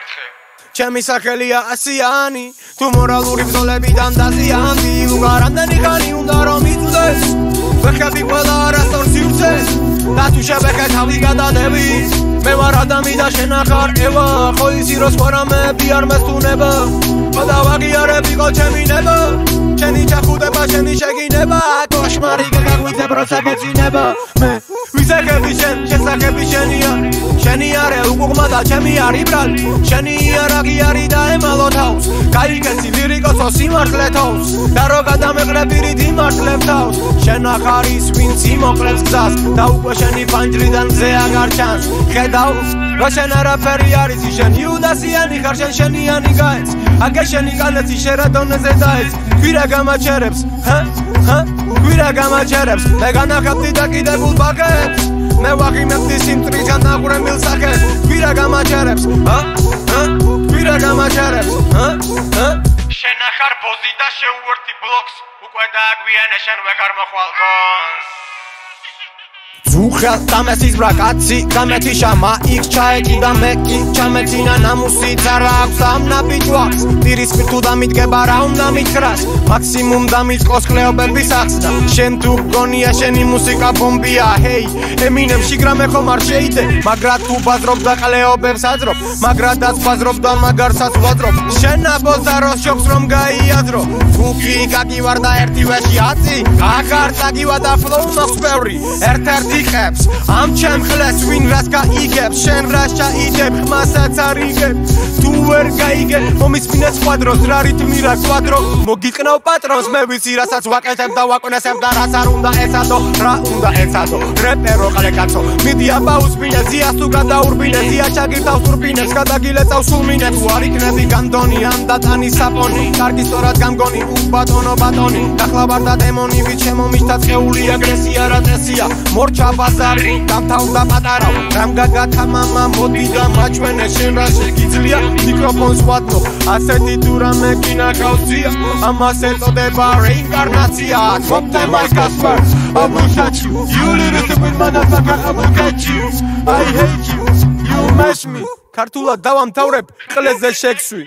მეკითხე ჩემი სახელია ასიანი თუ მორალური ბრძოლებიდან დაზიანდი უგა რამდენი ხანი უნდა რომ იწდეს ვეხები ყველა არასდროს ივცეს და თუ შევეხე თავი გადადები მე ვარ ადამი და შენ ახარ ევა ხო ისი როს ხوارამები არ მესტუნება და ვაღიარებ იყო ჩემი ნება შენი ჩახუტება შენი შეგინება კოშმარი გაგაგვიძებ როცა ბეძინება მე ვისახები შენ შესახები შენია შენი არე უყუღმა და ჩემი არი ბრალი შენი იარაღი არი და ემალო თავს გაიგეცი ლირიკოსო სიმართლე თავს და რო გადამეყრები რით იმართლებ თავს შენ ახარ ის ვინც იმოკლებს გზას და უკვე შენი ფანჯრიდან მზე აღარ ჩანს ხედავ რო შენ არაფერი არის შენ იუდასიანი ხარ შენ შენიანი გაეც აგე შენი კანეთი შერადონეზე დაეც გვირა გამაჩერებს გვირა გამაჩერებს მე განახებდი დაკიდებულ ბაგებს მე ვაღიმებდი სიმწრიდან დაღურებილ სახეს გვირა გამაჩერებს გვირა გამაჩერებს შენ ახარ ბოზი და შეუერთდი ბლოკს უკვე დააგვიანე შენ ვეღარ მოხვალ გონს ზუხელ დამესის ბრაკაცი გამეთი შამა იქ ჩაეკი და მე კი ჩამეცინა ნამუსი ძარა აქვს ამ ნაბიჯვას პირის პირ თუ დამიდგება რა უნდა მითხრას მაქსიმუმ დამიწყოს კლეობების ახსნა შენ თუ გონია შენი მუსიკა ბომბია ჰეი ემინემ შიგრამე ხომ არ შეიდე მაგრა თუ ბაზრობ და ყლეობებს აძრობ მაგრადაც ბაზრობ და მაგარსაც ვაძრობ შენ აბოზაროს შობს რომ გაიაზრო გუგი გაგივარ და ერთი ვეში აწი ახარ წაგივა და ფლოუ მაქვს ბევრი ერთ-ერთი იღებს ამ ჩემ ხლეს ვინ რას გაიგებს შენ რას ჩაიდებ ხმასაც არ იგებ თუ ვერ გაიგებ მომისმინე კვადროს რა რიტმი რა კვადრო მოგიწყნავ პატრონს მე ვიცი რასაც ვაკეთებ და ვაკონესებ და რაც არ უნდა ეცადო რა უნდა ეცადო რეპერო ყლეკაცო მიდია ბაუსპინე ზიას თუ გადაურბინე ზია ჩაგირთავს ტურბინებს გადაგილეწავს სულმინებს თუ არ იქნები განდონი ამ დატანი საპონი კარგი სწორად გამგონი უბატონო ბატონი დახლა ვარ და დემონი ვით შემომიშთა წეული აგრესია რა წესია მორჩა ბაზარი დამთავრდა პატარავ რამ გაგათა მამა მოდი და მაჩვენე შენ რა შეგიძლია მიკროფონს ვადნო ასეთი თუ რამე კინახავსია ამას ეწოდება რეინკარნაცია მოგდე მაიკასპარ I will catch you you little stupid motherfucker I will catch you I hate you you mess me ქართულად დავამთავრებ ყლეზე შექსვი